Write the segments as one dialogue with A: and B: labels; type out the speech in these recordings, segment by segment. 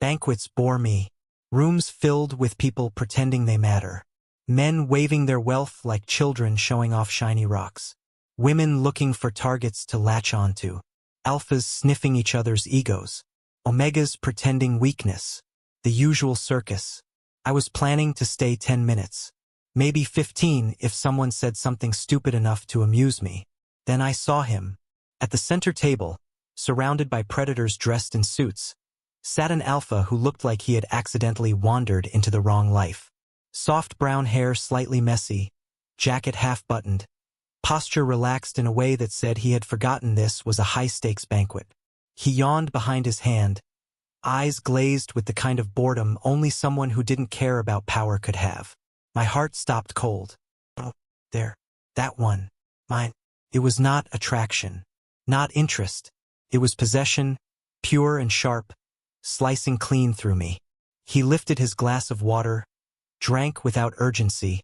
A: Banquets bore me. Rooms filled with people pretending they matter. Men waving their wealth like children showing off shiny rocks. Women looking for targets to latch onto. Alphas sniffing each other's egos. Omegas pretending weakness. The usual circus. I was planning to stay 10 minutes. Maybe 15 if someone said something stupid enough to amuse me. Then I saw him. At the center table, surrounded by predators dressed in suits, sat an alpha who looked like he had accidentally wandered into the wrong life. Soft brown hair slightly messy, jacket half-buttoned, posture relaxed in a way that said he had forgotten this was a high-stakes banquet. He yawned behind his hand, eyes glazed with the kind of boredom only someone who didn't care about power could have. My heart stopped cold. Oh, there. That one. Mine. It was not attraction. Not interest. It was possession, pure and sharp, slicing clean through me. He lifted his glass of water, drank without urgency,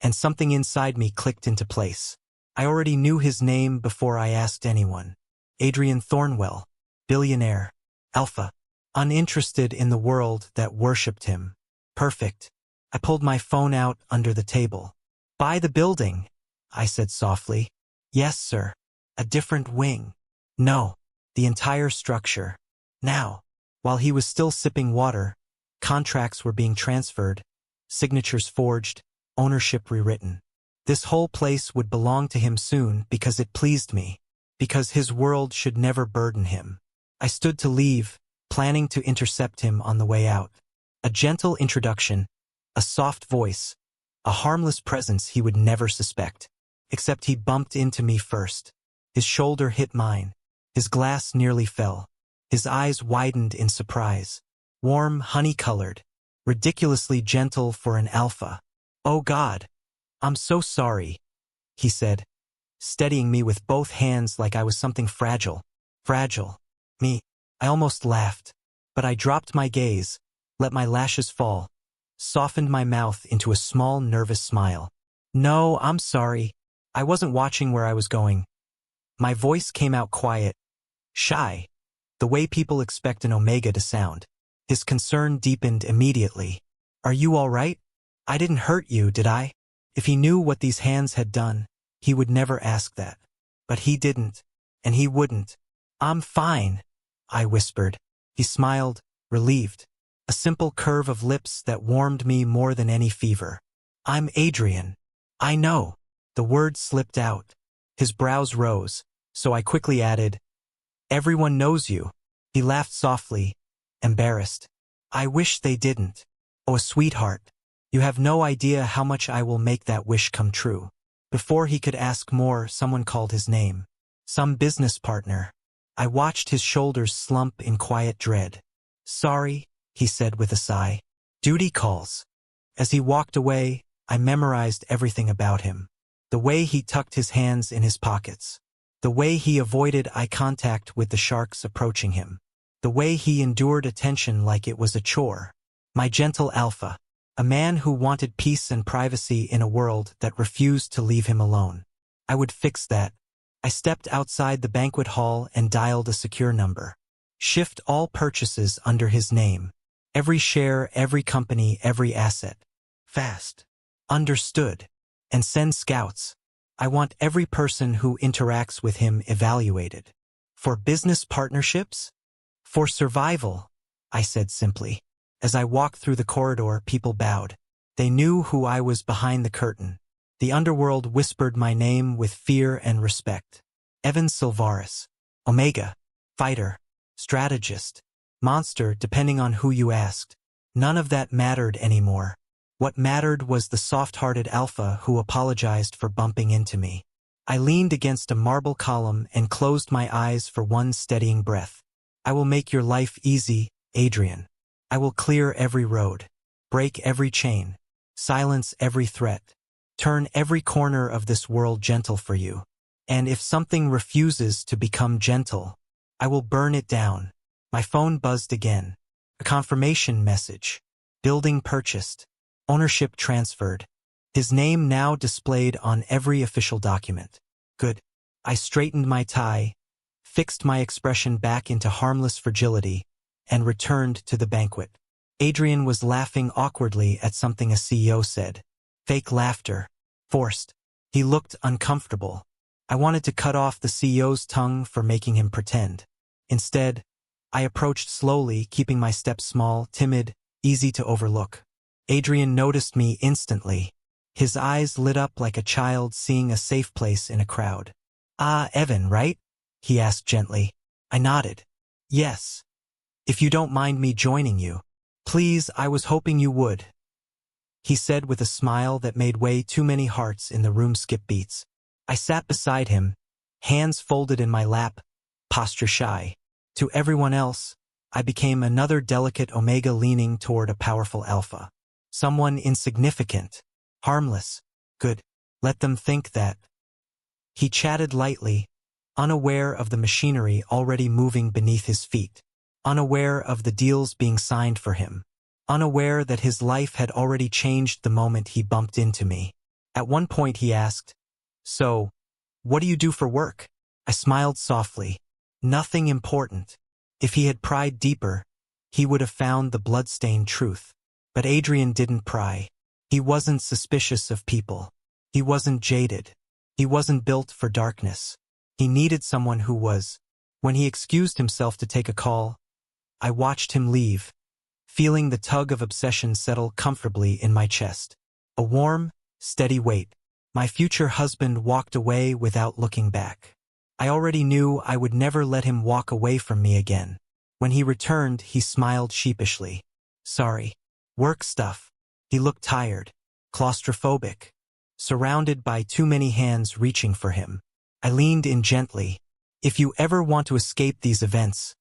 A: and something inside me clicked into place. I already knew his name before I asked anyone. Adrian Thornwell, billionaire, alpha, uninterested in the world that worshipped him. Perfect. I pulled my phone out under the table. Buy the building, I said softly. Yes, sir. A different wing. No, the entire structure. Now, while he was still sipping water, contracts were being transferred, signatures forged, ownership rewritten. This whole place would belong to him soon because it pleased me, because his world should never burden him. I stood to leave, planning to intercept him on the way out. A gentle introduction, a soft voice, a harmless presence he would never suspect. Except he bumped into me first. His shoulder hit mine. His glass nearly fell. His eyes widened in surprise. Warm, honey-colored, ridiculously gentle for an alpha. Oh God, I'm so sorry, he said, steadying me with both hands like I was something fragile. Fragile. Me. I almost laughed, but I dropped my gaze, let my lashes fall, softened my mouth into a small, nervous smile. No, I'm sorry. I wasn't watching where I was going. My voice came out quiet, shy, the way people expect an Omega to sound. His concern deepened immediately. Are you all right? I didn't hurt you, did I? If he knew what these hands had done, he would never ask that. But he didn't, and he wouldn't. I'm fine, I whispered. He smiled, relieved. A simple curve of lips that warmed me more than any fever. I'm Adrian. I know. The word slipped out. His brows rose, so I quickly added, everyone knows you. He laughed softly, embarrassed. I wish they didn't. Oh, sweetheart, you have no idea how much I will make that wish come true. Before he could ask more, someone called his name. Some business partner. I watched his shoulders slump in quiet dread. Sorry, he said with a sigh. Duty calls. As he walked away, I memorized everything about him. The way he tucked his hands in his pockets. The way he avoided eye contact with the sharks approaching him. The way he endured attention like it was a chore. My gentle alpha. A man who wanted peace and privacy in a world that refused to leave him alone. I would fix that. I stepped outside the banquet hall and dialed a secure number. Shift all purchases under his name. Every share, every company, every asset. Fast. Understood. And send scouts. I want every person who interacts with him evaluated. For business partnerships? For survival, I said simply. As I walked through the corridor, people bowed. They knew who I was behind the curtain. The underworld whispered my name with fear and respect. Evan Silvaris. Omega. Fighter. Strategist. Monster, depending on who you asked. None of that mattered anymore. What mattered was the soft-hearted alpha who apologized for bumping into me. I leaned against a marble column and closed my eyes for one steadying breath. I will make your life easy, Adrian. I will clear every road, break every chain, silence every threat, turn every corner of this world gentle for you. And if something refuses to become gentle, I will burn it down. My phone buzzed again. A confirmation message. Building purchased. Ownership transferred. His name now displayed on every official document. Good. I straightened my tie, fixed my expression back into harmless fragility, and returned to the banquet. Adrian was laughing awkwardly at something a CEO said. Fake laughter. Forced. He looked uncomfortable. I wanted to cut off the CEO's tongue for making him pretend. Instead, I approached slowly, keeping my steps small, timid, easy to overlook. Adrian noticed me instantly. His eyes lit up like a child seeing a safe place in a crowd. "Ah, Evan, right?" he asked gently. I nodded. "Yes. If you don't mind me joining you." "Please, I was hoping you would," he said with a smile that made way too many hearts in the room skip beats. I sat beside him, hands folded in my lap, posture shy. To everyone else, I became another delicate omega leaning toward a powerful alpha. Someone insignificant, harmless, good. Let them think that. He chatted lightly, unaware of the machinery already moving beneath his feet, unaware of the deals being signed for him, unaware that his life had already changed the moment he bumped into me. At one point he asked, "So, what do you do for work?" I smiled softly. Nothing important. If he had pried deeper, he would have found the blood-stained truth. But Adrian didn't pry. He wasn't suspicious of people. He wasn't jaded. He wasn't built for darkness. He needed someone who was. When he excused himself to take a call, I watched him leave, feeling the tug of obsession settle comfortably in my chest. A warm, steady weight. My future husband walked away without looking back. I already knew I would never let him walk away from me again. When he returned, he smiled sheepishly. "Sorry. Work stuff." He looked tired, claustrophobic, surrounded by too many hands reaching for him. I leaned in gently. "If you ever want to escape these events,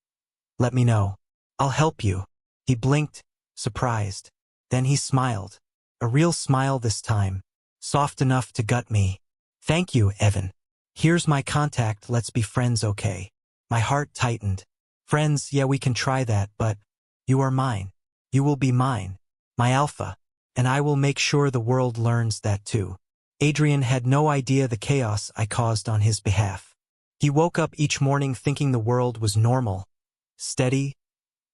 A: let me know. I'll help you." He blinked, surprised. Then he smiled. A real smile this time, soft enough to gut me. "Thank you, Evan. Here's my contact, let's be friends, okay?" My heart tightened. Friends, yeah, we can try that, but you are mine. You will be mine. My alpha. And I will make sure the world learns that too. Adrian had no idea the chaos I caused on his behalf. He woke up each morning thinking the world was normal, steady,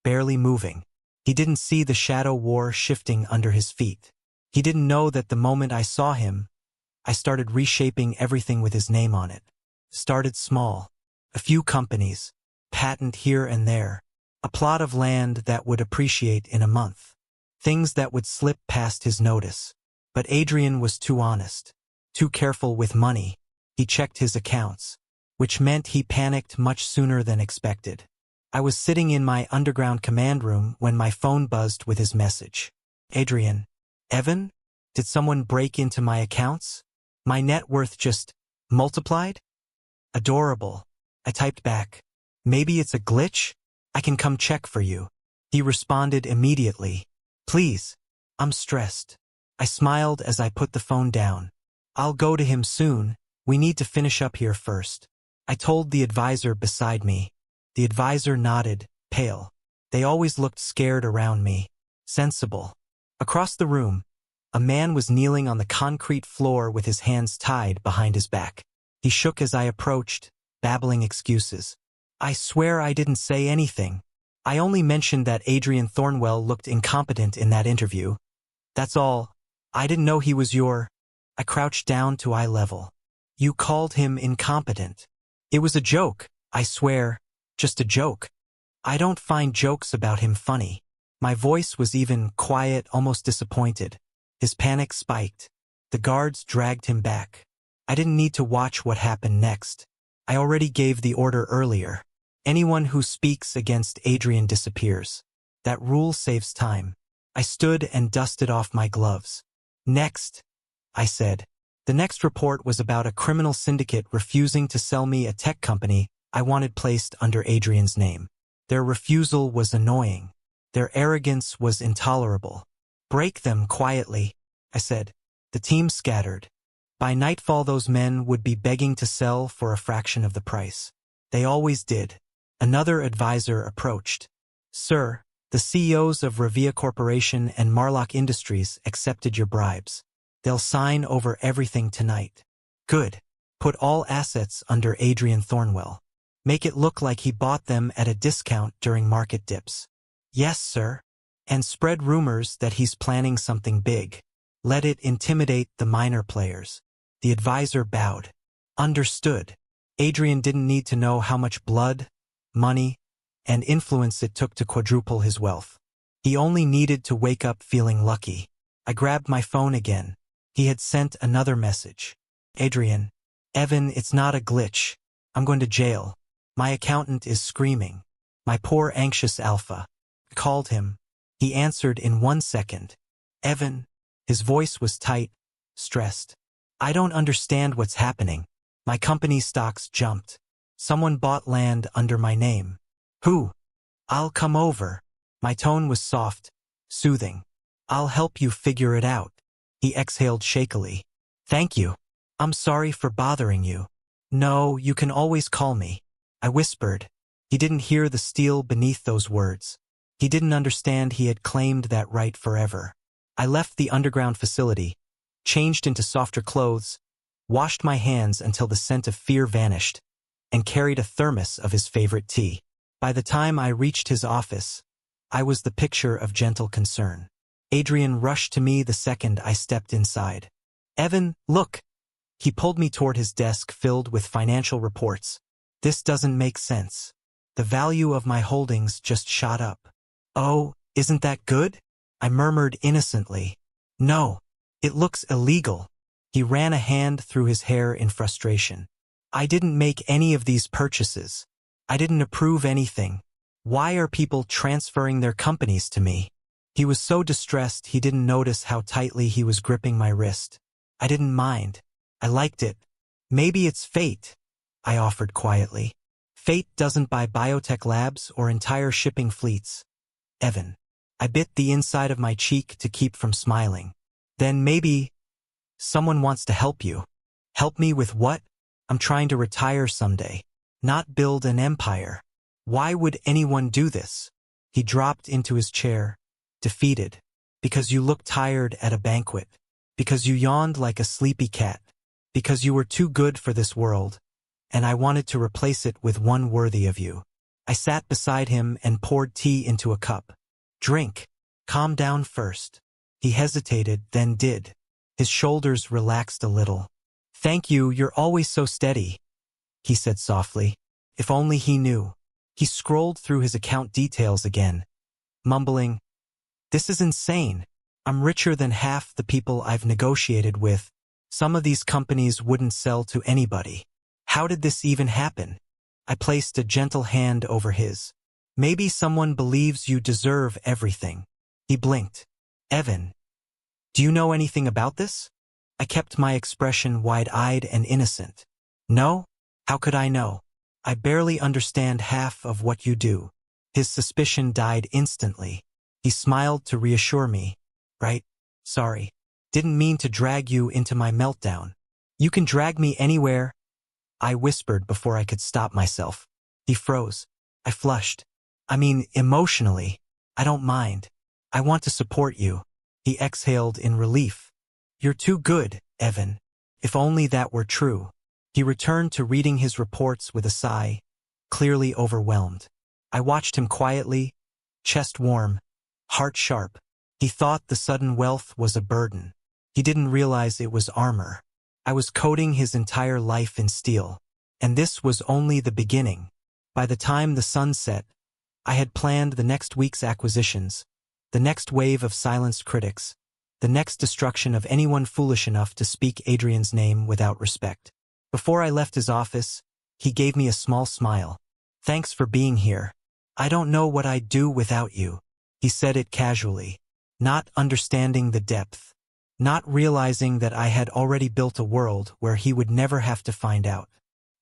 A: barely moving. He didn't see the shadow war shifting under his feet. He didn't know that the moment I saw him, I started reshaping everything with his name on it. Started small. A few companies, patent here and there, a plot of land that would appreciate in a month. Things that would slip past his notice. But Adrian was too honest, too careful with money. He checked his accounts, which meant he panicked much sooner than expected. I was sitting in my underground command room when my phone buzzed with his message. "Adrian, Evan, did someone break into my accounts? My net worth just multiplied?" "Adorable." I typed back. "Maybe it's a glitch? I can come check for you." He responded immediately. "Please, I'm stressed." I smiled as I put the phone down. "I'll go to him soon. We need to finish up here first." I told the advisor beside me. The advisor nodded, pale. They always looked scared around me. Sensible. Across the room, a man was kneeling on the concrete floor with his hands tied behind his back. He shook as I approached, babbling excuses. "I swear I didn't say anything. I only mentioned that Adrian Thornwell looked incompetent in that interview. That's all. I didn't know he was your—" I crouched down to eye level. "You called him incompetent." "It was a joke, I swear. Just a joke. I don't find jokes about him funny." My voice was even quiet, almost disappointed. His panic spiked. The guards dragged him back. I didn't need to watch what happened next. I already gave the order earlier. Anyone who speaks against Adrian disappears. That rule saves time. I stood and dusted off my gloves. "Next," I said. The next report was about a criminal syndicate refusing to sell me a tech company I wanted placed under Adrian's name. Their refusal was annoying. Their arrogance was intolerable. "Break them quietly," I said. The team scattered. By nightfall those men would be begging to sell for a fraction of the price. They always did. Another advisor approached. "Sir, the CEOs of Revia Corporation and Marlock Industries accepted your bribes. They'll sign over everything tonight." "Good. Put all assets under Adrian Thornwell. Make it look like he bought them at a discount during market dips. Yes, sir. And spread rumors that he's planning something big. Let it intimidate the minor players. The advisor bowed. Understood. Adrian didn't need to know how much blood, money, and influence it took to quadruple his wealth. He only needed to wake up feeling lucky. I grabbed my phone again. He had sent another message. Adrian, Evan, it's not a glitch. I'm going to jail. My accountant is screaming. My poor anxious alpha. I called him. He answered in 1 second. Evan. His voice was tight, stressed. I don't understand what's happening. My company's stocks jumped. Someone bought land under my name. Who? I'll come over. My tone was soft, soothing. I'll help you figure it out. He exhaled shakily. Thank you. I'm sorry for bothering you. No, you can always call me. I whispered. He didn't hear the steel beneath those words. He didn't understand he had claimed that right forever. I left the underground facility, changed into softer clothes, washed my hands until the scent of fear vanished, and carried a thermos of his favorite tea. By the time I reached his office, I was the picture of gentle concern. Adrian rushed to me the second I stepped inside. Evan, look! He pulled me toward his desk filled with financial reports. This doesn't make sense. The value of my holdings just shot up. Oh, isn't that good? I murmured innocently. No, it looks illegal. He ran a hand through his hair in frustration. I didn't make any of these purchases. I didn't approve anything. Why are people transferring their companies to me? He was so distressed he didn't notice how tightly he was gripping my wrist. I didn't mind. I liked it. Maybe it's fate, I offered quietly. Fate doesn't buy biotech labs or entire shipping fleets. Evan. I bit the inside of my cheek to keep from smiling. Then maybe someone wants to help you. Help me with what? I'm trying to retire someday, not build an empire. Why would anyone do this? He dropped into his chair, defeated. Because you looked tired at a banquet. Because you yawned like a sleepy cat. Because you were too good for this world, and I wanted to replace it with one worthy of you. I sat beside him and poured tea into a cup. Drink. Calm down first. He hesitated, then did. His shoulders relaxed a little. Thank you, you're always so steady, he said softly. If only he knew. He scrolled through his account details again, mumbling, This is insane. I'm richer than half the people I've negotiated with. Some of these companies wouldn't sell to anybody. How did this even happen? I placed a gentle hand over his. Maybe someone believes you deserve everything. He blinked. Evan, do you know anything about this? I kept my expression wide-eyed and innocent. No? How could I know? I barely understand half of what you do. His suspicion died instantly. He smiled to reassure me. Right? Sorry. Didn't mean to drag you into my meltdown. You can drag me anywhere, I whispered before I could stop myself. He froze. I flushed. I mean, emotionally. I don't mind. I want to support you. He exhaled in relief. You're too good, Evan. If only that were true. He returned to reading his reports with a sigh, clearly overwhelmed. I watched him quietly, chest warm, heart sharp. He thought the sudden wealth was a burden. He didn't realize it was armor. I was coating his entire life in steel. And this was only the beginning. By the time the sun set, I had planned the next week's acquisitions, the next wave of silenced critics, the next destruction of anyone foolish enough to speak Adrian's name without respect. Before I left his office, he gave me a small smile. Thanks for being here. I don't know what I'd do without you. He said it casually, not understanding the depth, not realizing that I had already built a world where he would never have to find out.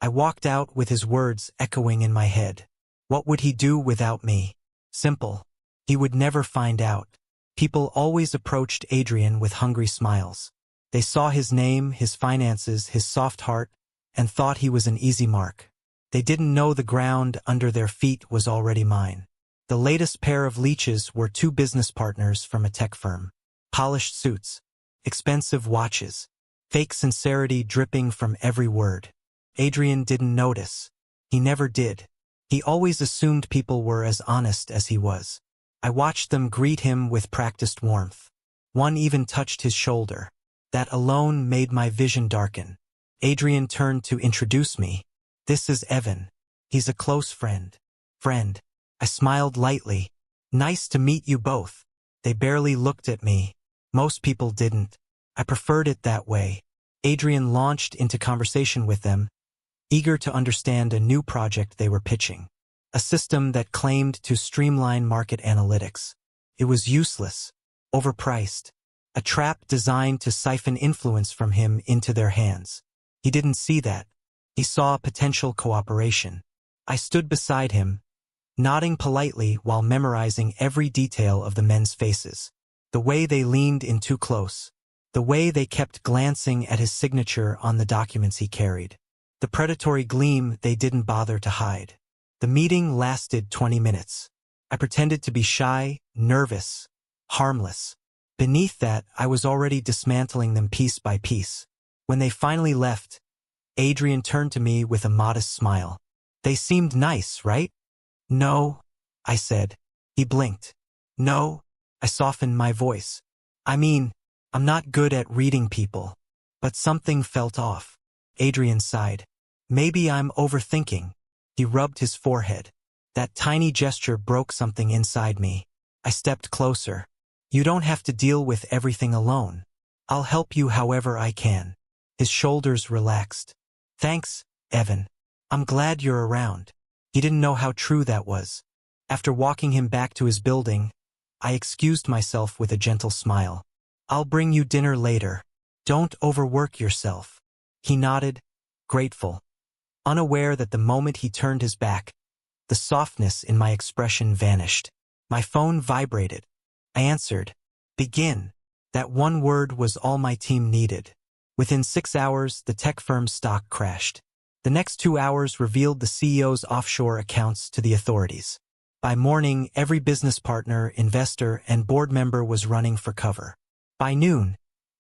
A: I walked out with his words echoing in my head. What would he do without me? Simple. He would never find out. People always approached Adrian with hungry smiles. They saw his name, his finances, his soft heart, and thought he was an easy mark. They didn't know the ground under their feet was already mine. The latest pair of leeches were two business partners from a tech firm. Polished suits, expensive watches, fake sincerity dripping from every word. Adrian didn't notice. He never did. He always assumed people were as honest as he was. I watched them greet him with practiced warmth. One even touched his shoulder. That alone made my vision darken. Adrian turned to introduce me. This is Evan. He's a close friend. Friend. I smiled lightly. Nice to meet you both. They barely looked at me. Most people didn't. I preferred it that way. Adrian launched into conversation with them, eager to understand a new project they were pitching. A system that claimed to streamline market analytics. It was useless, overpriced, a trap designed to siphon influence from him into their hands. He didn't see that. He saw potential cooperation. I stood beside him, nodding politely while memorizing every detail of the men's faces. The way they leaned in too close. The way they kept glancing at his signature on the documents he carried. The predatory gleam they didn't bother to hide. The meeting lasted 20 minutes. I pretended to be shy, nervous, harmless. Beneath that, I was already dismantling them piece by piece. When they finally left, Adrian turned to me with a modest smile. They seemed nice, right? No, I said. He blinked. No, I softened my voice. I mean, I'm not good at reading people. But something felt off. Adrian sighed. Maybe I'm overthinking. He rubbed his forehead. That tiny gesture broke something inside me. I stepped closer. You don't have to deal with everything alone. I'll help you however I can. His shoulders relaxed. Thanks, Evan. I'm glad you're around. He didn't know how true that was. After walking him back to his building, I excused myself with a gentle smile. I'll bring you dinner later. Don't overwork yourself. He nodded, grateful. Unaware that the moment he turned his back, the softness in my expression vanished. My phone vibrated. I answered. Begin. That one word was all my team needed. Within 6 hours, the tech firm's stock crashed. The next 2 hours revealed the CEO's offshore accounts to the authorities. By morning, every business partner, investor, and board member was running for cover. By noon,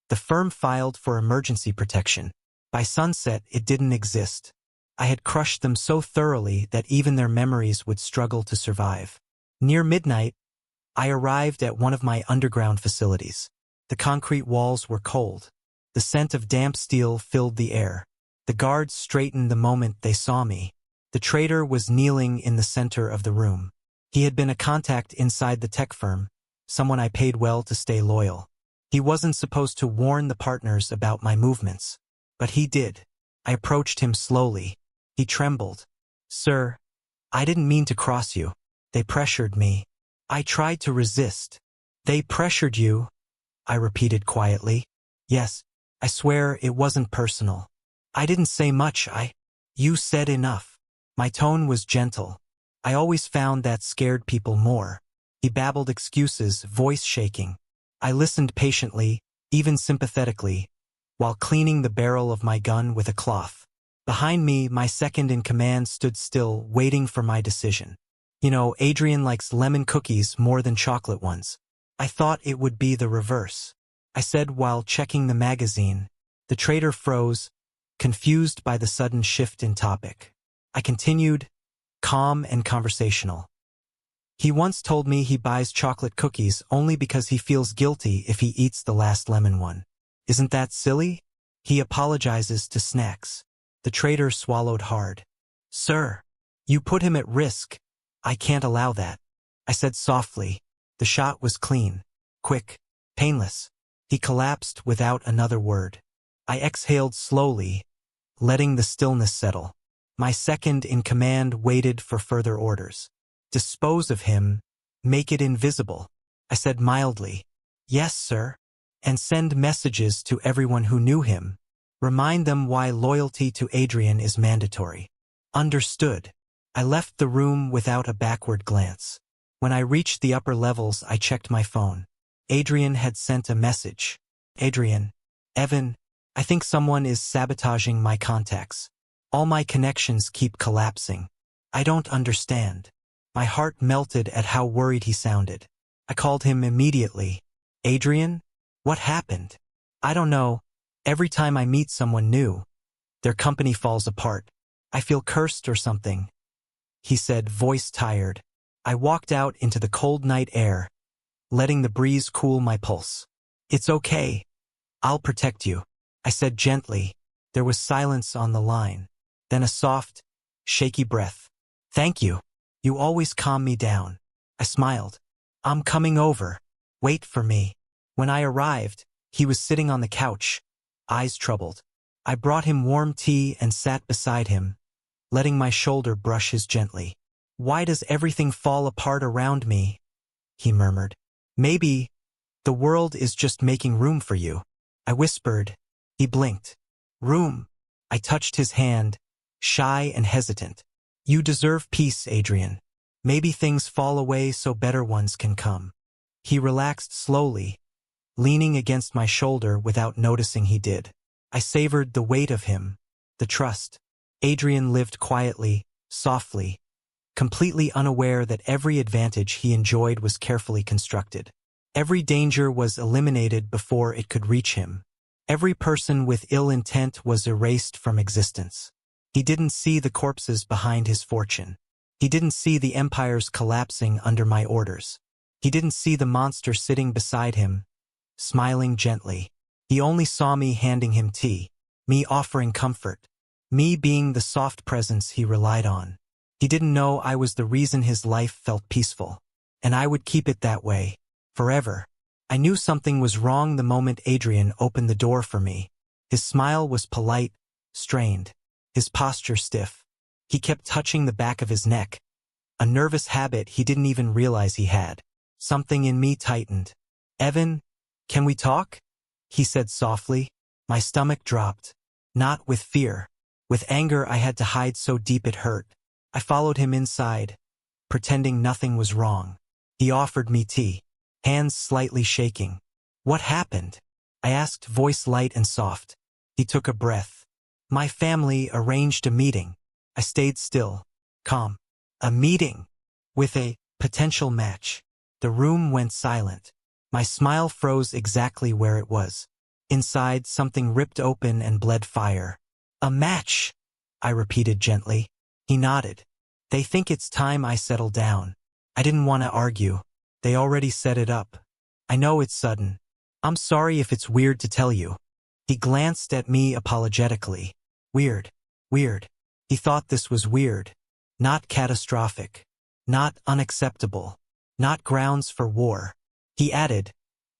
A: the firm filed for emergency protection. By sunset, it didn't exist. I had crushed them so thoroughly that even their memories would struggle to survive. Near midnight, I arrived at one of my underground facilities. The concrete walls were cold. The scent of damp steel filled the air. The guards straightened the moment they saw me. The traitor was kneeling in the center of the room. He had been a contact inside the tech firm, someone I paid well to stay loyal. He wasn't supposed to warn the partners about my movements, but he did. I approached him slowly. He trembled. Sir, I didn't mean to cross you. They pressured me. I tried to resist. They pressured you, I repeated quietly. Yes, I swear it wasn't personal. I didn't say much, You said enough. My tone was gentle. I always found that scared people more. He babbled excuses, voice shaking. I listened patiently, even sympathetically, while cleaning the barrel of my gun with a cloth. Behind me, my second-in-command stood still, waiting for my decision. You know, Adrian likes lemon cookies more than chocolate ones. I thought it would be the reverse. I said while checking the magazine. The traitor froze, confused by the sudden shift in topic. I continued, calm and conversational. He once told me he buys chocolate cookies only because he feels guilty if he eats the last lemon one. Isn't that silly? He apologizes to snacks. The traitor swallowed hard. Sir, you put him at risk. I can't allow that. I said softly. The shot was clean, quick, painless. He collapsed without another word. I exhaled slowly, letting the stillness settle. My second-in-command waited for further orders. Dispose of him, make it invisible. I said mildly. Yes, sir. And send messages to everyone who knew him. Remind them why loyalty to Adrian is mandatory. Understood. I left the room without a backward glance. When I reached the upper levels, I checked my phone. Adrian had sent a message. Adrian, Evan, I think someone is sabotaging my contacts. All my connections keep collapsing. I don't understand. My heart melted at how worried he sounded. I called him immediately. Adrian? What happened? I don't know. Every time I meet someone new, their company falls apart. I feel cursed or something. He said, voice tired. I walked out into the cold night air, letting the breeze cool my pulse. "It's okay. I'll protect you," I said gently. There was silence on the line. Then a soft, shaky breath. "Thank you. You always calm me down." I smiled. "I'm coming over. Wait for me." When I arrived, he was sitting on the couch, eyes troubled. I brought him warm tea and sat beside him, letting my shoulder brush his gently. "Why does everything fall apart around me?" he murmured. "Maybe the world is just making room for you," I whispered. He blinked. "Room." I touched his hand, shy and hesitant. "You deserve peace, Adrian. Maybe things fall away so better ones can come." He relaxed slowly, leaning against my shoulder without noticing he did. I savored the weight of him, the trust. Adrian lived quietly, softly, completely unaware that every advantage he enjoyed was carefully constructed. Every danger was eliminated before it could reach him. Every person with ill intent was erased from existence. He didn't see the corpses behind his fortune. He didn't see the empires collapsing under my orders. He didn't see the monster sitting beside him, smiling gently. He only saw me handing him tea, me offering comfort, me being the soft presence he relied on. He didn't know I was the reason his life felt peaceful, and I would keep it that way, forever. I knew something was wrong the moment Adrian opened the door for me. His smile was polite, strained, his posture stiff. He kept touching the back of his neck, a nervous habit he didn't even realize he had. Something in me tightened. "Evan, can we talk?" he said softly. My stomach dropped. Not with fear. With anger I had to hide so deep it hurt. I followed him inside, pretending nothing was wrong. He offered me tea, hands slightly shaking. "What happened?" I asked, voice light and soft. He took a breath. "My family arranged a meeting." I stayed still, calm. "A meeting? With a potential match?" The room went silent. My smile froze exactly where it was. Inside, something ripped open and bled fire. "A match," I repeated gently. He nodded. "They think it's time I settle down." I didn't want to argue. They already set it up. "I know it's sudden. I'm sorry if it's weird to tell you." He glanced at me apologetically. "Weird. Weird." He thought this was weird. Not catastrophic. Not unacceptable. Not grounds for war. He added,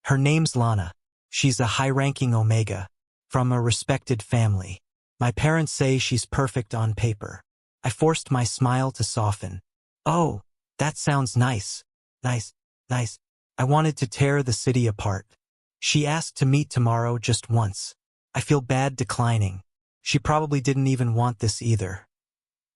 A: "Her name's Lana. She's a high-ranking Omega, from a respected family. My parents say she's perfect on paper." I forced my smile to soften. "Oh, that sounds nice. Nice, nice." I wanted to tear the city apart. "She asked to meet tomorrow just once. I feel bad declining. She probably didn't even want this either."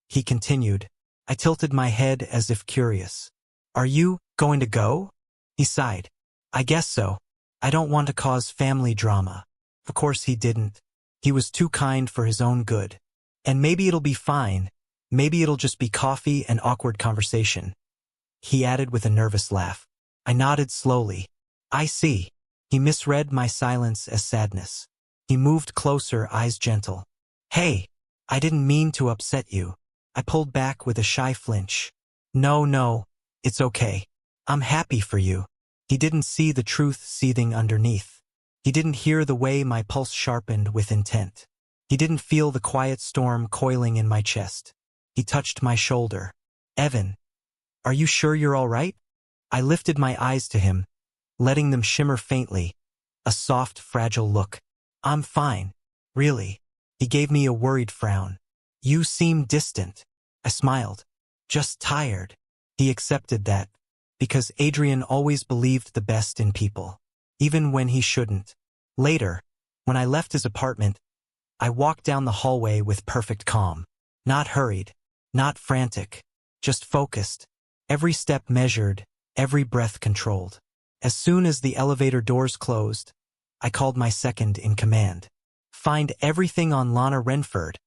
A: He continued. I tilted my head as if curious. "Are you going to go?" He sighed. "I guess so. I don't want to cause family drama." Of course he didn't. He was too kind for his own good. "And maybe it'll be fine. Maybe it'll just be coffee and awkward conversation," he added with a nervous laugh. I nodded slowly. "I see." He misread my silence as sadness. He moved closer, eyes gentle. "Hey, I didn't mean to upset you." I pulled back with a shy flinch. No, it's okay. I'm happy for you." He didn't see the truth seething underneath. He didn't hear the way my pulse sharpened with intent. He didn't feel the quiet storm coiling in my chest. He touched my shoulder. "Evan, are you sure you're all right?" I lifted my eyes to him, letting them shimmer faintly, a soft, fragile look. "I'm fine. Really." He gave me a worried frown. "You seem distant." I smiled. "Just tired." He accepted that, because Adrian always believed the best in people, even when he shouldn't. Later, when I left his apartment, I walked down the hallway with perfect calm. Not hurried, not frantic, just focused. Every step measured, every breath controlled. As soon as the elevator doors closed, I called my second in command. "Find everything on Lana Renford,"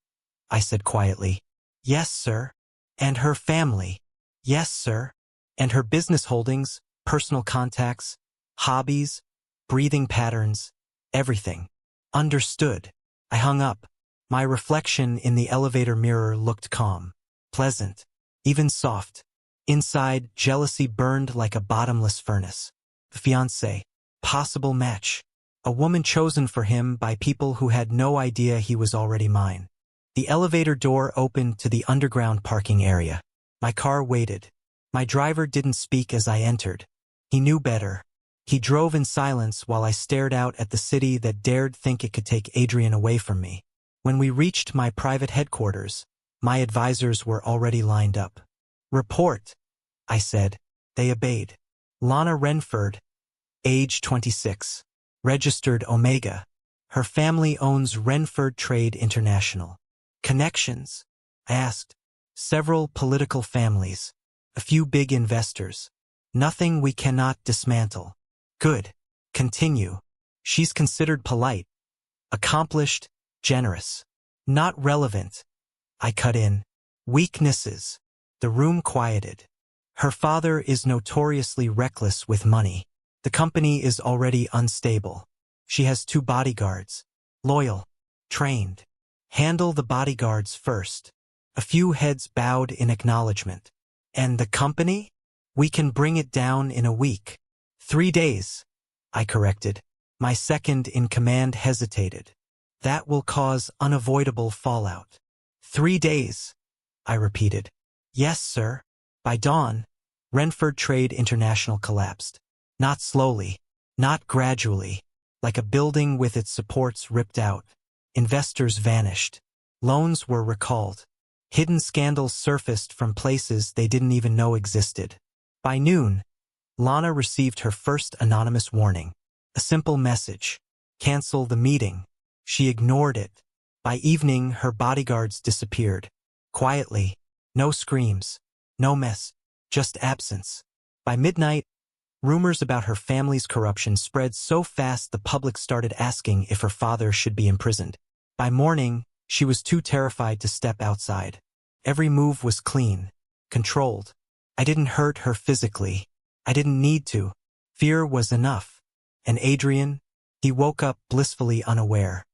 A: I said quietly. "Yes, sir." "And her family." "Yes, sir." "And her business holdings, personal contacts, hobbies, breathing patterns, everything." "Understood." I hung up. My reflection in the elevator mirror looked calm, pleasant, even soft. Inside, jealousy burned like a bottomless furnace. The fiancé. Possible match. A woman chosen for him by people who had no idea he was already mine. The elevator door opened to the underground parking area. My car waited. My driver didn't speak as I entered. He knew better. He drove in silence while I stared out at the city that dared think it could take Adrian away from me. When we reached my private headquarters, my advisors were already lined up. "Report," I said. They obeyed. Lana Renford, age 26. Registered Omega. Her family owns Renford Trade International. Connections? I asked. Several political families. A few big investors. Nothing we cannot dismantle. Good. Continue. She's considered polite. Accomplished. Generous. Not relevant. I cut in. Weaknesses. The room quieted. Her father is notoriously reckless with money. The company is already unstable. She has 2 bodyguards. Loyal. Trained. Handle the bodyguards first. A few heads bowed in acknowledgement. And the company? We can bring it down in a week. 3 days, I corrected. My second-in-command hesitated. That will cause unavoidable fallout. 3 days, I repeated. Yes, sir. By dawn, Renford Trade International collapsed. Not slowly, not gradually, like a building with its supports ripped out. Investors vanished. Loans were recalled. Hidden scandals surfaced from places they didn't even know existed. By noon, Lana received her first anonymous warning. A simple message. Cancel the meeting. She ignored it. By evening, her bodyguards disappeared. Quietly. No screams. No mess. Just absence. By midnight, rumors about her family's corruption spread so fast the public started asking if her father should be imprisoned. By morning, she was too terrified to step outside. Every move was clean. Controlled. I didn't hurt her physically. I didn't need to. Fear was enough. And Adrian? He woke up blissfully unaware.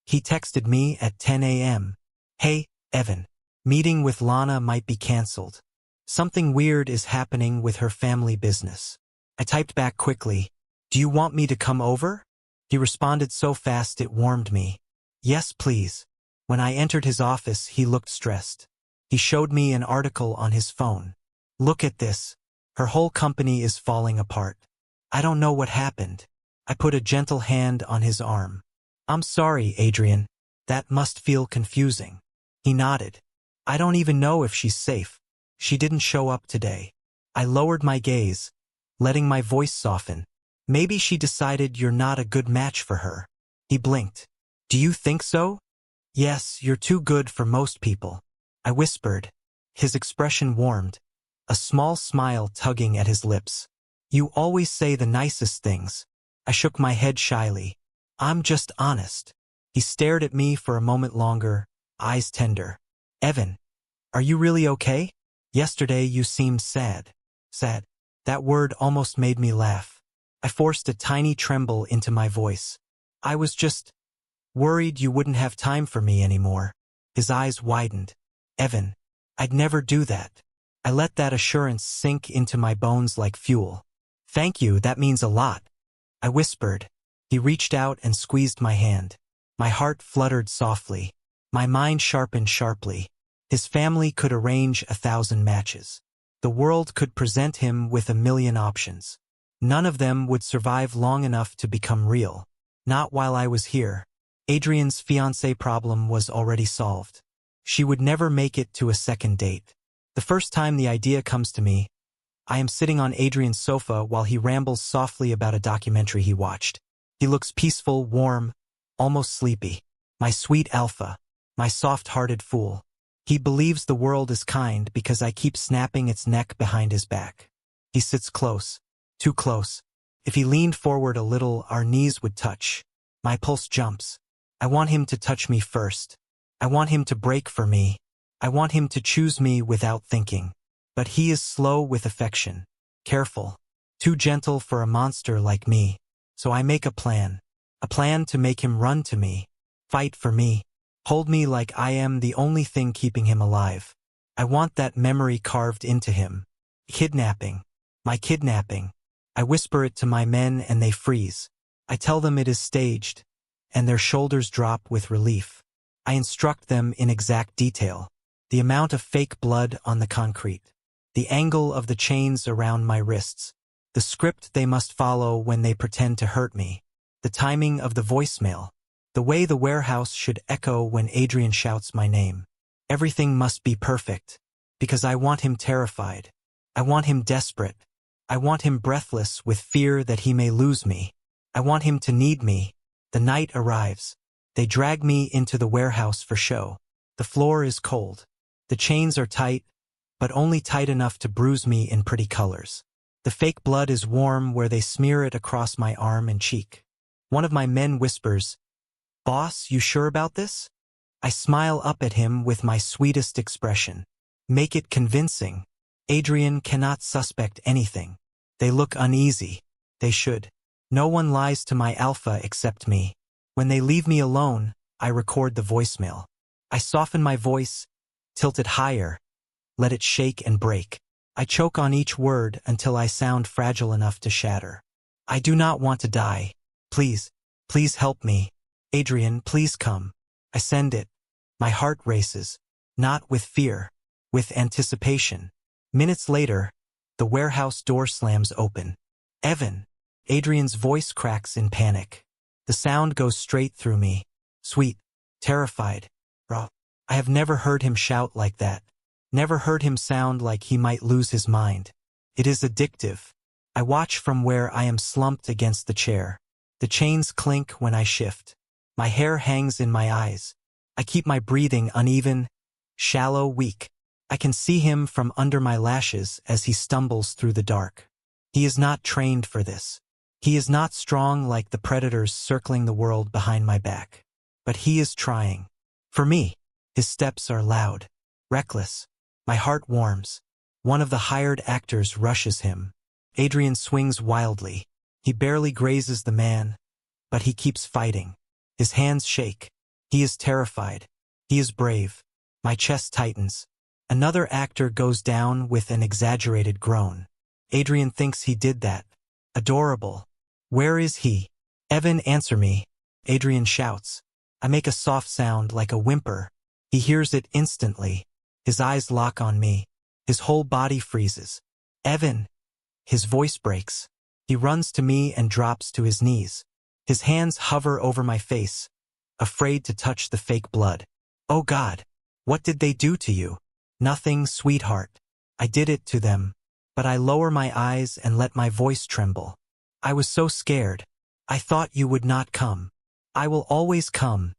A: He texted me at 10 a.m. Hey, Evan. Meeting with Lana might be cancelled. Something weird is happening with her family business. I typed back quickly. Do you want me to come over? He responded so fast it warmed me. Yes, please. When I entered his office, he looked stressed. He showed me an article on his phone. Look at this. Her whole company is falling apart. I don't know what happened. I put a gentle hand on his arm. I'm sorry, Adrian. That must feel confusing. He nodded. I don't even know if she's safe. She didn't show up today. I lowered my gaze, letting my voice soften. Maybe she decided you're not a good match for her. He blinked. Do you think so? Yes, you're too good for most people. I whispered. His expression warmed, a small smile tugging at his lips. You always say the nicest things. I shook my head shyly. I'm just honest. He stared at me for a moment longer, eyes tender. Evan, are you really okay? Yesterday you seemed sad. Sad. That word almost made me laugh. I forced a tiny tremble into my voice. I was just worried you wouldn't have time for me anymore. His eyes widened. Evan, I'd never do that. I let that assurance sink into my bones like fuel. Thank you, that means a lot. I whispered. He reached out and squeezed my hand. My heart fluttered softly. My mind sharpened sharply. His family could arrange 1,000 matches. The world could present him with 1,000,000 options. None of them would survive long enough to become real. Not while I was here. Adrian's fiancé problem was already solved. She would never make it to a second date. The first time the idea comes to me, I am sitting on Adrian's sofa while he rambles softly about a documentary he watched. He looks peaceful, warm, almost sleepy. My sweet alpha. My soft-hearted fool. He believes the world is kind because I keep snapping its neck behind his back. He sits close. Too close. If he leaned forward a little, our knees would touch. My pulse jumps. I want him to touch me first. I want him to break for me. I want him to choose me without thinking. But he is slow with affection. Careful. Too gentle for a monster like me. So I make a plan. A plan to make him run to me. Fight for me. Hold me like I am the only thing keeping him alive. I want that memory carved into him. Kidnapping. My kidnapping. I whisper it to my men and they freeze. I tell them it is staged, and their shoulders drop with relief. I instruct them in exact detail. The amount of fake blood on the concrete. The angle of the chains around my wrists. The script they must follow when they pretend to hurt me. The timing of the voicemail. The way the warehouse should echo when Adrian shouts my name. Everything must be perfect. Because I want him terrified. I want him desperate. I want him breathless with fear that he may lose me. I want him to need me. The night arrives. They drag me into the warehouse for show. The floor is cold. The chains are tight, but only tight enough to bruise me in pretty colors. The fake blood is warm where they smear it across my arm and cheek. One of my men whispers, "Boss, you sure about this?" I smile up at him with my sweetest expression. Make it convincing. Adrian cannot suspect anything. They look uneasy. They should. No one lies to my alpha except me. When they leave me alone, I record the voicemail. I soften my voice, tilt it higher, let it shake and break. I choke on each word until I sound fragile enough to shatter. I do not want to die. Please, please help me. Adrian, please come. I send it. My heart races, not with fear, with anticipation. Minutes later, the warehouse door slams open. Evan. Adrian's voice cracks in panic. The sound goes straight through me. Sweet, terrified, raw. I have never heard him shout like that. Never heard him sound like he might lose his mind. It is addictive. I watch from where I am slumped against the chair. The chains clink when I shift. My hair hangs in my eyes. I keep my breathing uneven, shallow, weak. I can see him from under my lashes as he stumbles through the dark. He is not trained for this. He is not strong like the predators circling the world behind my back. But he is trying. For me, his steps are loud, reckless. My heart warms. One of the hired actors rushes him. Adrian swings wildly. He barely grazes the man, but he keeps fighting. His hands shake. He is terrified. He is brave. My chest tightens. Another actor goes down with an exaggerated groan. Adrian thinks he did that. Adorable. Where is he? Evan, answer me. Adrian shouts. I make a soft sound like a whimper. He hears it instantly. His eyes lock on me. His whole body freezes. Evan. His voice breaks. He runs to me and drops to his knees. His hands hover over my face, afraid to touch the fake blood. Oh God, what did they do to you? Nothing, sweetheart. I did it to them. But I lower my eyes and let my voice tremble. I was so scared. I thought you would not come. I will always come.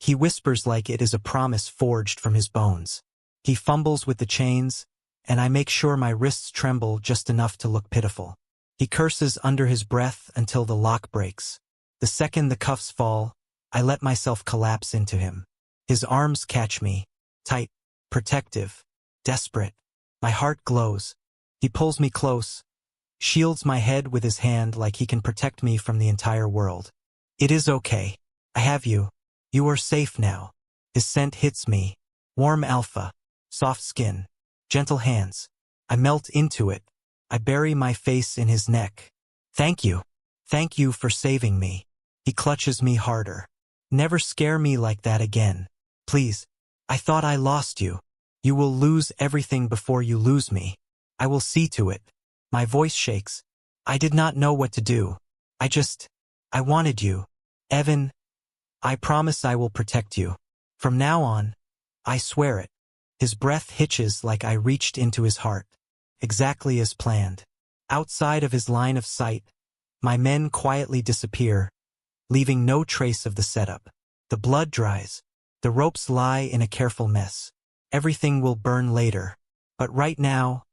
A: He whispers like it is a promise forged from his bones. He fumbles with the chains, and I make sure my wrists tremble just enough to look pitiful. He curses under his breath until the lock breaks. The second the cuffs fall, I let myself collapse into him. His arms catch me, tight, protective, desperate. My heart glows. He pulls me close, shields my head with his hand like he can protect me from the entire world. It is okay. I have you. You are safe now. His scent hits me. Warm alpha, soft skin, gentle hands. I melt into it. I bury my face in his neck. Thank you. Thank you for saving me. He clutches me harder. Never scare me like that again. Please. I thought I lost you. You will lose everything before you lose me. I will see to it. My voice shakes. I did not know what to do. I wanted you. Evan, I promise I will protect you. From now on, I swear it. His breath hitches like I reached into his heart. Exactly as planned. Outside of his line of sight, my men quietly disappear, leaving no trace of the setup. The blood dries. The ropes lie in a careful mess. Everything will burn later. But right now,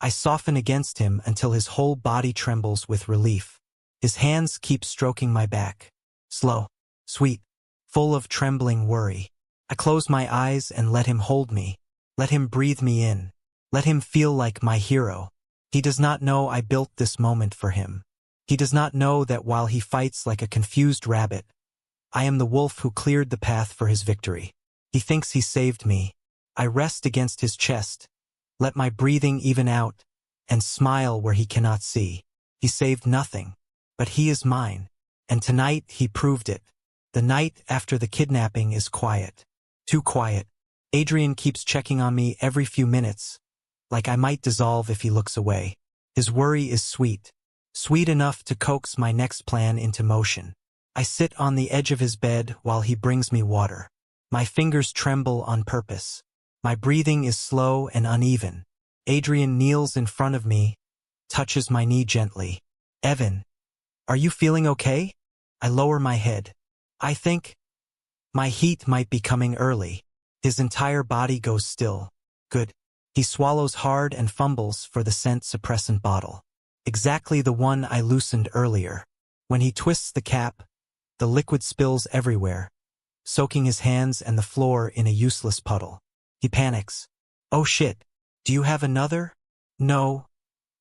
A: I soften against him until his whole body trembles with relief. His hands keep stroking my back. Slow, sweet, full of trembling worry. I close my eyes and let him hold me. Let him breathe me in. Let him feel like my hero. He does not know I built this moment for him. He does not know that while he fights like a confused rabbit, I am the wolf who cleared the path for his victory. He thinks he saved me. I rest against his chest, let my breathing even out, and smile where he cannot see. He saved nothing, but he is mine. And tonight he proved it. The night after the kidnapping is quiet. Too quiet. Adrian keeps checking on me every few minutes, like I might dissolve if he looks away. His worry is sweet. Sweet enough to coax my next plan into motion. I sit on the edge of his bed while he brings me water. My fingers tremble on purpose. My breathing is slow and uneven. Adrian kneels in front of me, touches my knee gently. Evan, are you feeling okay? I lower my head. I think my heat might be coming early. His entire body goes still. Good. He swallows hard and fumbles for the scent suppressant bottle. Exactly the one I loosened earlier. When he twists the cap, the liquid spills everywhere, soaking his hands and the floor in a useless puddle. He panics. Oh shit, do you have another? No,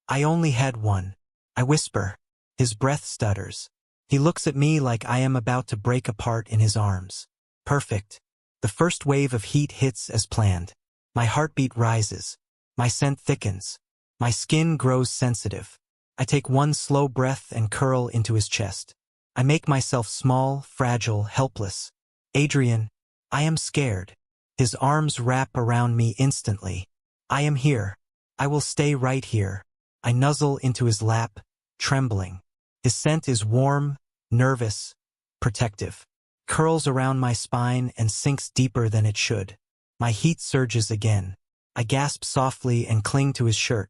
A: I only had one. I whisper. His breath stutters. He looks at me like I am about to break apart in his arms. Perfect. The first wave of heat hits as planned. My heartbeat rises. My scent thickens. My skin grows sensitive. I take one slow breath and curl into his chest. I make myself small, fragile, helpless. Adrian, I am scared. His arms wrap around me instantly. I am here. I will stay right here. I nuzzle into his lap, trembling. His scent is warm, nervous, protective. Curls around my spine and sinks deeper than it should. My heat surges again. I gasp softly and cling to his shirt.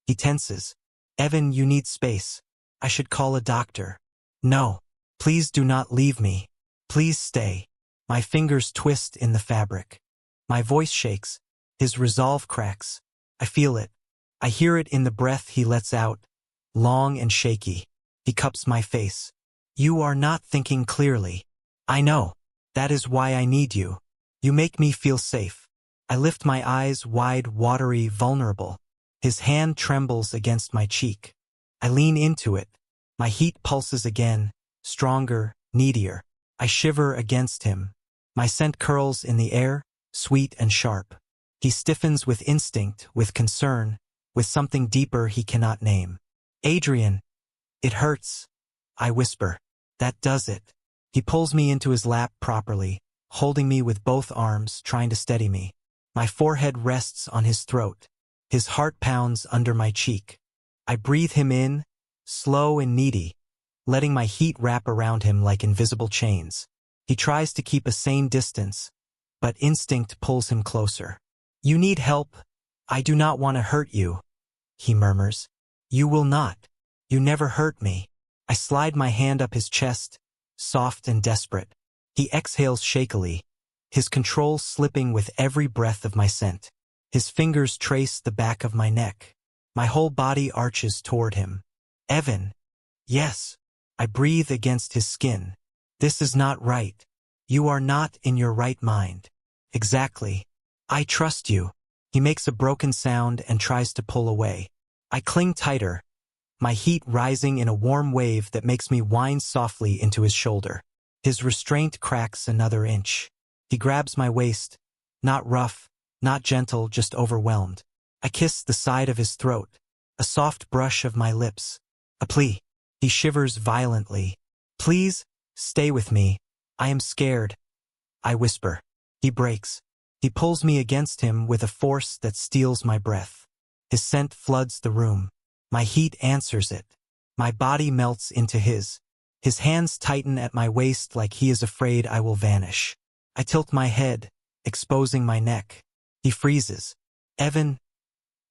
A: He tenses. Evan, you need space. I should call a doctor. No. Please do not leave me. Please stay. My fingers twist in the fabric. My voice shakes. His resolve cracks. I feel it. I hear it in the breath he lets out, long and shaky. He cups my face. You are not thinking clearly. I know. That is why I need you. You make me feel safe. I lift my eyes wide, watery, vulnerable. His hand trembles against my cheek. I lean into it. My heat pulses again, stronger, needier. I shiver against him. My scent curls in the air, sweet and sharp. He stiffens with instinct, with concern, with something deeper he cannot name. Adrian, it hurts. I whisper. That does it. He pulls me into his lap properly, holding me with both arms, trying to steady me. My forehead rests on his throat. His heart pounds under my cheek. I breathe him in, slow and needy, letting my heat wrap around him like invisible chains. He tries to keep a sane distance, but instinct pulls him closer. You need help. I do not want to hurt you, he murmurs. You will not. You never hurt me. I slide my hand up his chest, soft and desperate. He exhales shakily, his control slipping with every breath of my scent. His fingers trace the back of my neck. My whole body arches toward him. Evan. Yes. I breathe against his skin. This is not right. You are not in your right mind. Exactly. I trust you. He makes a broken sound and tries to pull away. I cling tighter, my heat rising in a warm wave that makes me whine softly into his shoulder. His restraint cracks another inch. He grabs my waist, not rough, not gentle, just overwhelmed. I kiss the side of his throat, a soft brush of my lips. A plea. He shivers violently. Please, stay with me. I am scared. I whisper. He breaks. He pulls me against him with a force that steals my breath. His scent floods the room. My heat answers it. My body melts into his. His hands tighten at my waist like he is afraid I will vanish. I tilt my head, exposing my neck. He freezes. Evan,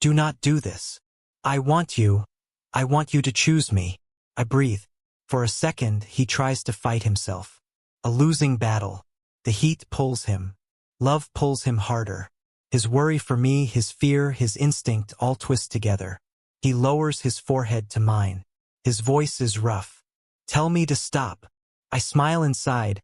A: do not do this. I want you. I want you to choose me. I breathe. For a second, he tries to fight himself. A losing battle. The heat pulls him. Love pulls him harder. His worry for me, his fear, his instinct all twist together. He lowers his forehead to mine. His voice is rough. Tell me to stop. I smile inside,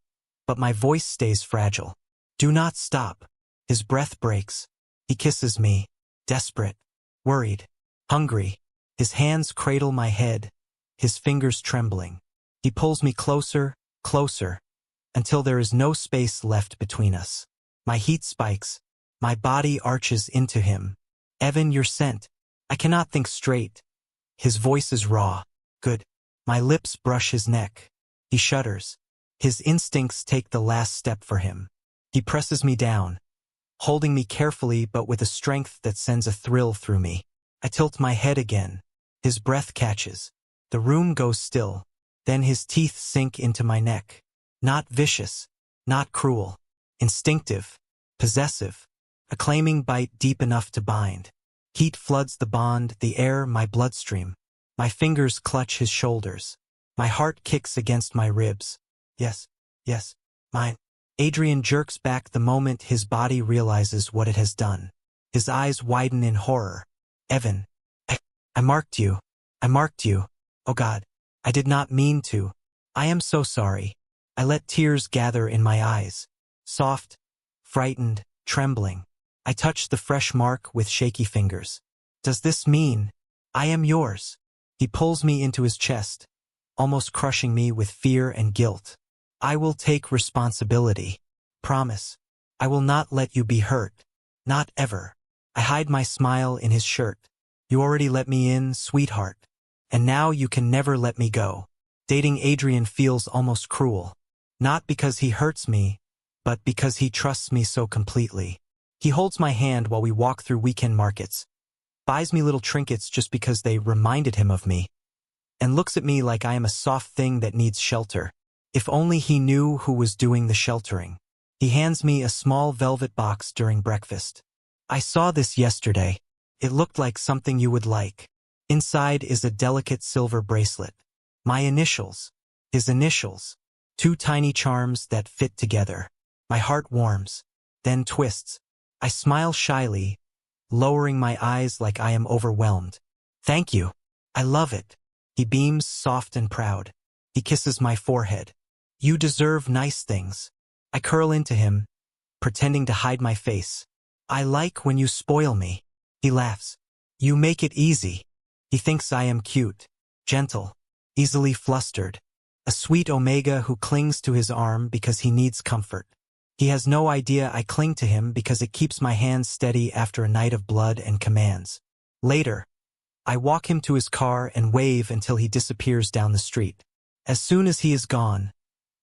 A: but my voice stays fragile. Do not stop. His breath breaks. He kisses me, desperate, worried, hungry. His hands cradle my head, his fingers trembling. He pulls me closer, closer, until there is no space left between us. My heat spikes. My body arches into him. Evan, your scent. I cannot think straight. His voice is raw. Good. My lips brush his neck. He shudders. His instincts take the last step for him. He presses me down, holding me carefully but with a strength that sends a thrill through me. I tilt my head again. His breath catches. The room goes still. Then his teeth sink into my neck. Not vicious, not cruel. Instinctive, possessive. A claiming bite deep enough to bind. Heat floods the bond, the air, my bloodstream. My fingers clutch his shoulders. My heart kicks against my ribs. Yes, yes, mine. Adrian jerks back the moment his body realizes what it has done. His eyes widen in horror. Evan, I marked you. I marked you. Oh God, I did not mean to. I am so sorry. I let tears gather in my eyes. Soft, frightened, trembling. I touch the fresh mark with shaky fingers. Does this mean I am yours? He pulls me into his chest, almost crushing me with fear and guilt. I will take responsibility. Promise. I will not let you be hurt. Not ever. I hide my smile in his shirt. You already let me in, sweetheart. And now you can never let me go. Dating Adrian feels almost cruel. Not because he hurts me, but because he trusts me so completely. He holds my hand while we walk through weekend markets, buys me little trinkets just because they reminded him of me, and looks at me like I am a soft thing that needs shelter. If only he knew who was doing the sheltering. He hands me a small velvet box during breakfast. I saw this yesterday. It looked like something you would like. Inside is a delicate silver bracelet. My initials. His initials. 2 tiny charms that fit together. My heart warms, then twists. I smile shyly, lowering my eyes like I am overwhelmed. Thank you. I love it. He beams soft and proud. He kisses my forehead. You deserve nice things. I curl into him, pretending to hide my face. I like when you spoil me. He laughs. You make it easy. He thinks I am cute, gentle, easily flustered. A sweet omega who clings to his arm because he needs comfort. He has no idea I cling to him because it keeps my hands steady after a night of blood and commands. Later, I walk him to his car and wave until he disappears down the street. As soon as he is gone,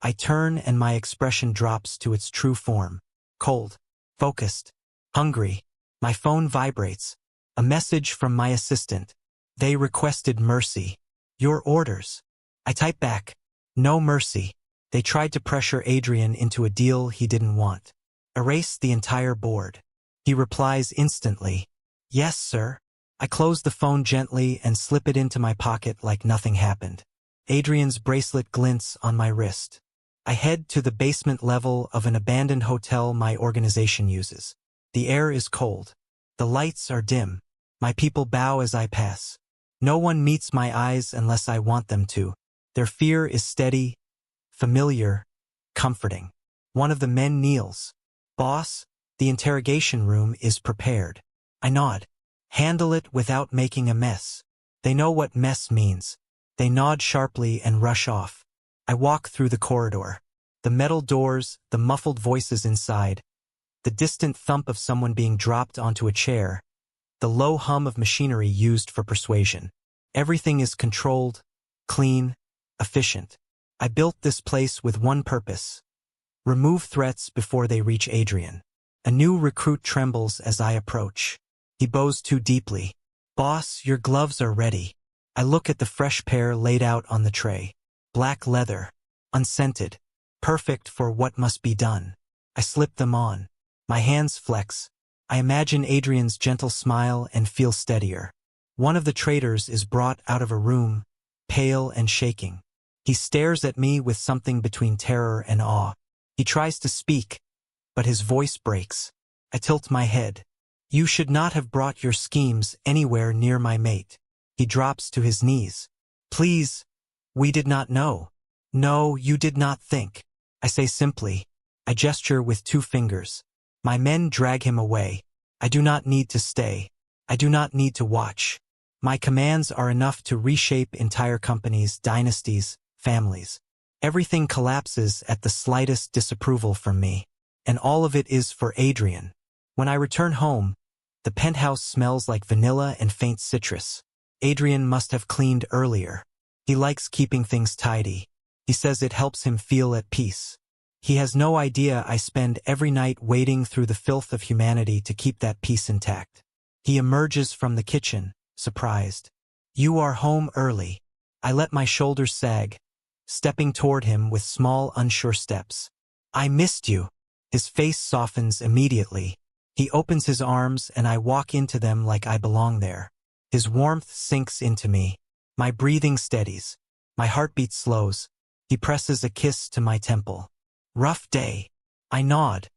A: I turn and my expression drops to its true form. Cold, focused, hungry. My phone vibrates. A message from my assistant. They requested mercy. Your orders. I type back. No mercy. They tried to pressure Adrian into a deal he didn't want. Erase the entire board. He replies instantly. Yes, sir. I close the phone gently and slip it into my pocket like nothing happened. Adrian's bracelet glints on my wrist. I head to the basement level of an abandoned hotel my organization uses. The air is cold. The lights are dim. My people bow as I pass. No one meets my eyes unless I want them to. Their fear is steady, familiar, comforting. One of the men kneels. Boss, the interrogation room is prepared. I nod. Handle it without making a mess. They know what mess means. They nod sharply and rush off. I walk through the corridor. The metal doors, the muffled voices inside, the distant thump of someone being dropped onto a chair, the low hum of machinery used for persuasion. Everything is controlled, clean, efficient. I built this place with one purpose. Remove threats before they reach Adrian. A new recruit trembles as I approach. He bows too deeply. Boss, your gloves are ready. I look at the fresh pair laid out on the tray. Black leather, unscented, perfect for what must be done. I slip them on. My hands flex. I imagine Adrian's gentle smile and feel steadier. One of the traders is brought out of a room, pale and shaking. He stares at me with something between terror and awe. He tries to speak, but his voice breaks. I tilt my head. You should not have brought your schemes anywhere near my mate. He drops to his knees. Please, we did not know. No, you did not think. I say simply. I gesture with 2 fingers. My men drag him away. I do not need to stay. I do not need to watch. My commands are enough to reshape entire companies, dynasties, families. Everything collapses at the slightest disapproval from me. And all of it is for Adrian. When I return home, The penthouse smells like vanilla and faint citrus. Adrian must have cleaned earlier. He likes keeping things tidy. He says it helps him feel at peace. He has no idea I spend every night wading through the filth of humanity to keep that peace intact. He emerges from the kitchen, surprised. "You are home early." I let my shoulders sag, stepping toward him with small, unsure steps. "I missed you." His face softens immediately. He opens his arms and I walk into them like I belong there. His warmth sinks into me. My breathing steadies. My heartbeat slows. He presses a kiss to my temple. "Rough day." I nod,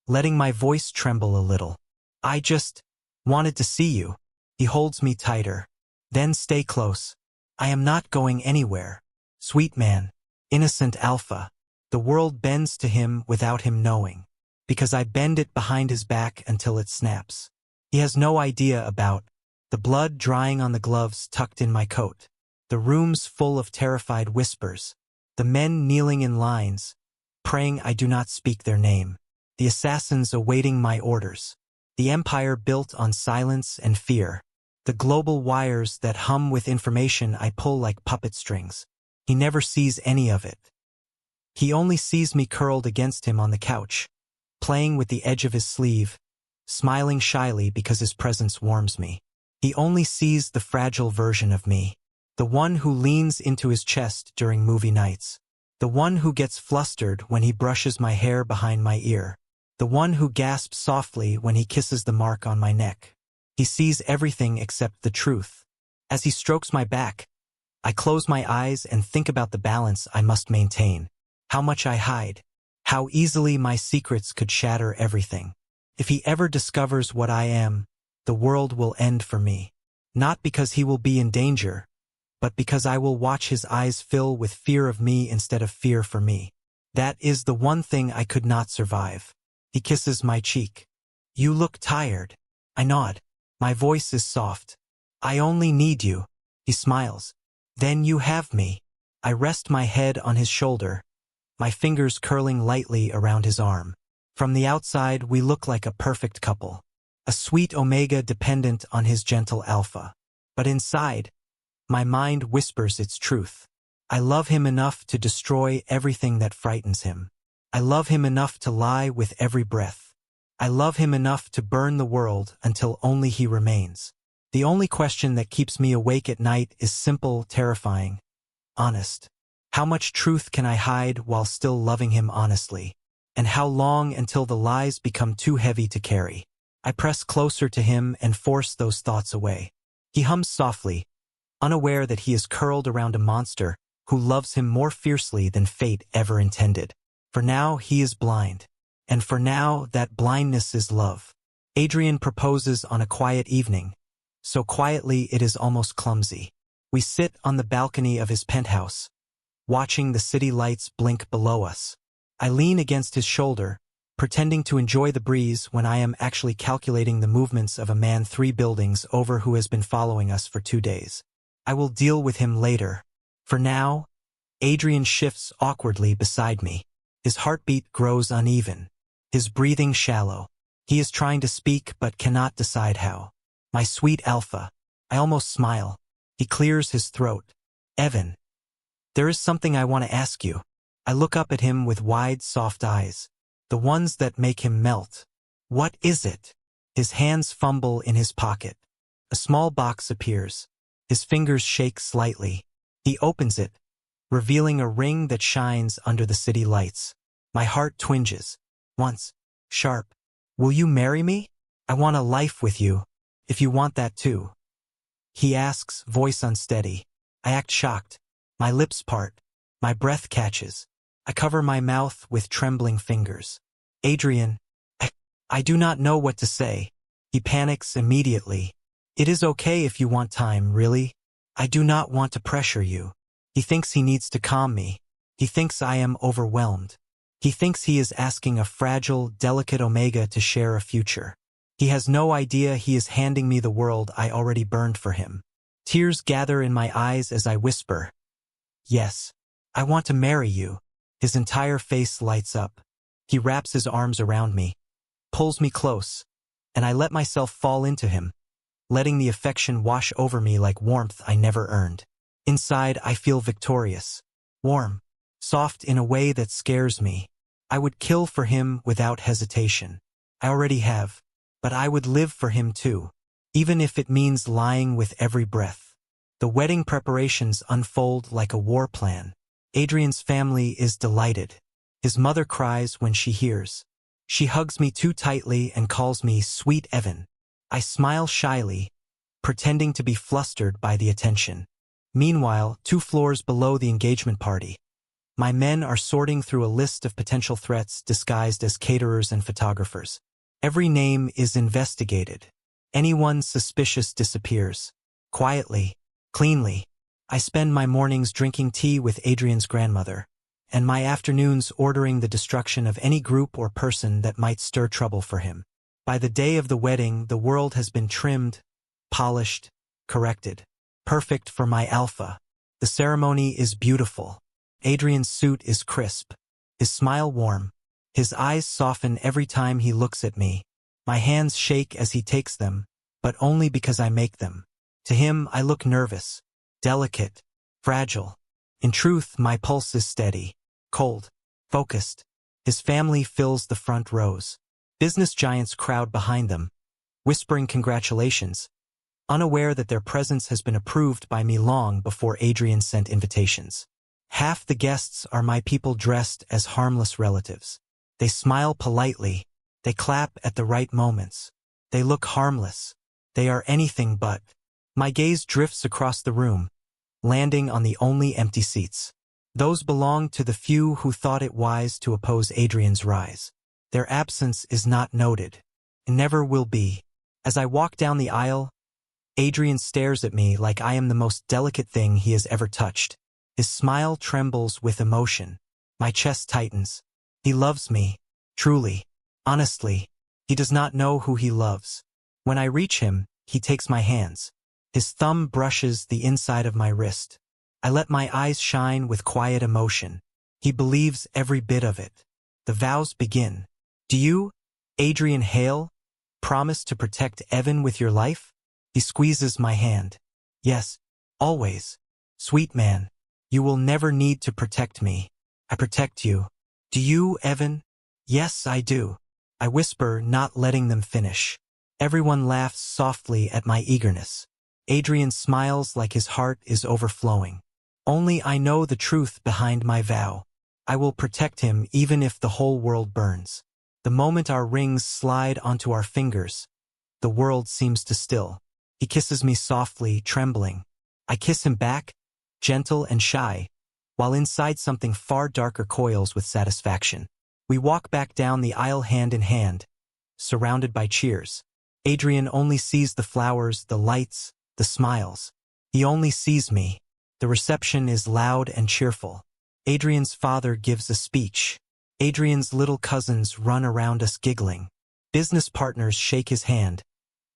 A: letting my voice tremble a little. "I just wanted to see you." He holds me tighter. "Then stay close. I am not going anywhere." Sweet man. Innocent alpha. The world bends to him without him knowing, because I bend it behind his back until it snaps. He has no idea about the blood drying on the gloves tucked in my coat, the rooms full of terrified whispers, the men kneeling in lines, praying I do not speak their name, the assassins awaiting my orders, the empire built on silence and fear, the global wires that hum with information I pull like puppet strings. He never sees any of it. He only sees me curled against him on the couch, playing with the edge of his sleeve, smiling shyly because his presence warms me. He only sees the fragile version of me, the one who leans into his chest during movie nights, the one who gets flustered when he brushes my hair behind my ear, the one who gasps softly when he kisses the mark on my neck. He sees everything except the truth. As he strokes my back, I close my eyes and think about the balance I must maintain, how much I hide, how easily my secrets could shatter everything. If he ever discovers what I am, the world will end for me. Not because he will be in danger, but because I will watch his eyes fill with fear of me instead of fear for me. That is the one thing I could not survive. He kisses my cheek. "You look tired." I nod. My voice is soft. "I only need you." He smiles. "Then you have me." I rest my head on his shoulder, my fingers curling lightly around his arm. From the outside, we look like a perfect couple, a sweet omega dependent on his gentle alpha. But inside, my mind whispers its truth. I love him enough to destroy everything that frightens him. I love him enough to lie with every breath. I love him enough to burn the world until only he remains. The only question that keeps me awake at night is simple, terrifying, honest. How much truth can I hide while still loving him honestly? And how long until the lies become too heavy to carry? I press closer to him and force those thoughts away. He hums softly, unaware that he is curled around a monster who loves him more fiercely than fate ever intended. For now, he is blind. And for now, that blindness is love. Adrian proposes on a quiet evening, so quietly it is almost clumsy. We sit on the balcony of his penthouse, watching the city lights blink below us. I lean against his shoulder, pretending to enjoy the breeze when I am actually calculating the movements of a man 3 buildings over who has been following us for 2 days. I will deal with him later. For now, Adrian shifts awkwardly beside me. His heartbeat grows uneven, his breathing shallow. He is trying to speak but cannot decide how. My sweet alpha. I almost smile. He clears his throat. "Evan, there is something I want to ask you." I look up at him with wide, soft eyes, the ones that make him melt. "What is it?" His hands fumble in his pocket. A small box appears. His fingers shake slightly. He opens it, revealing a ring that shines under the city lights. My heart twinges. Once, sharp. "Will you marry me? I want a life with you, if you want that too." He asks, voice unsteady. I act shocked. My lips part. My breath catches. I cover my mouth with trembling fingers. "Adrian, I do not know what to say." He panics immediately. "It is okay if you want time, really. I do not want to pressure you." He thinks he needs to calm me. He thinks I am overwhelmed. He thinks he is asking a fragile, delicate omega to share a future. He has no idea he is handing me the world I already burned for him. Tears gather in my eyes as I whisper, "Yes, I want to marry you." His entire face lights up. He wraps his arms around me, pulls me close, and I let myself fall into him, letting the affection wash over me like warmth I never earned. Inside, I feel victorious, warm, soft in a way that scares me. I would kill for him without hesitation. I already have, but I would live for him too, even if it means lying with every breath. The wedding preparations unfold like a war plan. Adrian's family is delighted. His mother cries when she hears. She hugs me too tightly and calls me Sweet Evan. I smile shyly, pretending to be flustered by the attention. Meanwhile, 2 floors below the engagement party, my men are sorting through a list of potential threats disguised as caterers and photographers. Every name is investigated. Anyone suspicious disappears. Quietly, cleanly. I spend my mornings drinking tea with Adrian's grandmother, and my afternoons ordering the destruction of any group or person that might stir trouble for him. By the day of the wedding, the world has been trimmed, polished, corrected. Perfect for my alpha. The ceremony is beautiful. Adrian's suit is crisp, his smile warm. His eyes soften every time he looks at me. My hands shake as he takes them, but only because I make them. To him, I look nervous, delicate, fragile. In truth, my pulse is steady, cold, focused. His family fills the front rows. Business giants crowd behind them, whispering congratulations, unaware that their presence has been approved by me long before Adrian sent invitations. Half the guests are my people dressed as harmless relatives. They smile politely. They clap at the right moments. They look harmless. They are anything but. My gaze drifts across the room, landing on the only empty seats. Those belong to the few who thought it wise to oppose Adrian's rise. Their absence is not noted. It never will be. As I walk down the aisle, Adrian stares at me like I am the most delicate thing he has ever touched. His smile trembles with emotion. My chest tightens. He loves me. Truly. Honestly. He does not know who he loves. When I reach him, he takes my hands. His thumb brushes the inside of my wrist. I let my eyes shine with quiet emotion. He believes every bit of it. The vows begin. Do you, Adrian Hale, promise to protect Evan with your life? He squeezes my hand. Yes, always. Sweet man, you will never need to protect me. I protect you. Do you, Evan? Yes, I do. I whisper, not letting them finish. Everyone laughs softly at my eagerness. Adrian smiles like his heart is overflowing. Only I know the truth behind my vow. I will protect him even if the whole world burns. The moment our rings slide onto our fingers, the world seems to still. He kisses me softly, trembling. I kiss him back, gentle and shy, while inside something far darker coils with satisfaction. We walk back down the aisle hand in hand, surrounded by cheers. Adrian only sees the flowers, the lights, the smiles. He only sees me. The reception is loud and cheerful. Adrian's father gives a speech. Adrian's little cousins run around us giggling. Business partners shake his hand,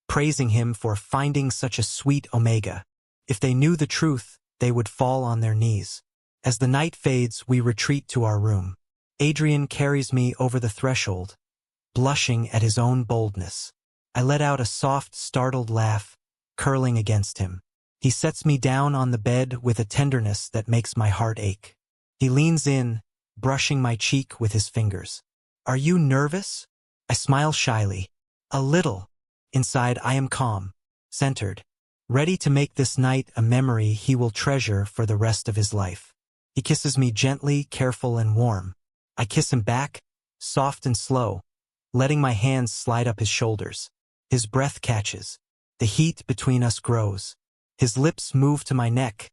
A: praising him for finding such a sweet Omega. If they knew the truth, they would fall on their knees. As the night fades, we retreat to our room. Adrian carries me over the threshold, blushing at his own boldness. I let out a soft, startled laugh, curling against him. He sets me down on the bed with a tenderness that makes my heart ache. He leans in, brushing my cheek with his fingers. Are you nervous? I smile shyly. A little. Inside, I am calm, centered, ready to make this night a memory he will treasure for the rest of his life. He kisses me gently, careful, and warm. I kiss him back, soft and slow, letting my hands slide up his shoulders. His breath catches. The heat between us grows. His lips move to my neck,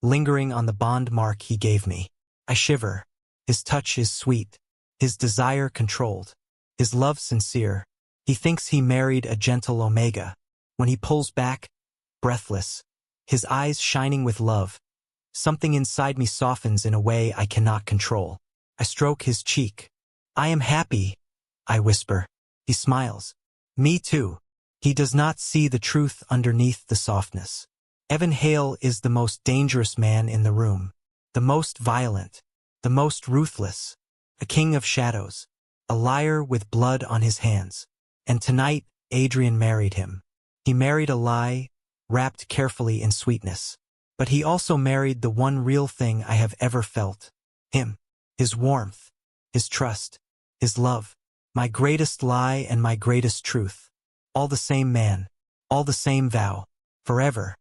A: lingering on the bond mark he gave me. I shiver. His touch is sweet. His desire controlled. His love sincere. He thinks he married a gentle Omega. When he pulls back, breathless, his eyes shining with love, something inside me softens in a way I cannot control. I stroke his cheek. I am happy, I whisper. He smiles. Me too. He does not see the truth underneath the softness. Evan Hale is the most dangerous man in the room, the most violent, the most ruthless, a king of shadows, a liar with blood on his hands. And tonight, Adrian married him. He married a lie, wrapped carefully in sweetness. But he also married the one real thing I have ever felt. Him. His warmth. His trust. His love. My greatest lie and my greatest truth. All the same man. All the same vow. Forever.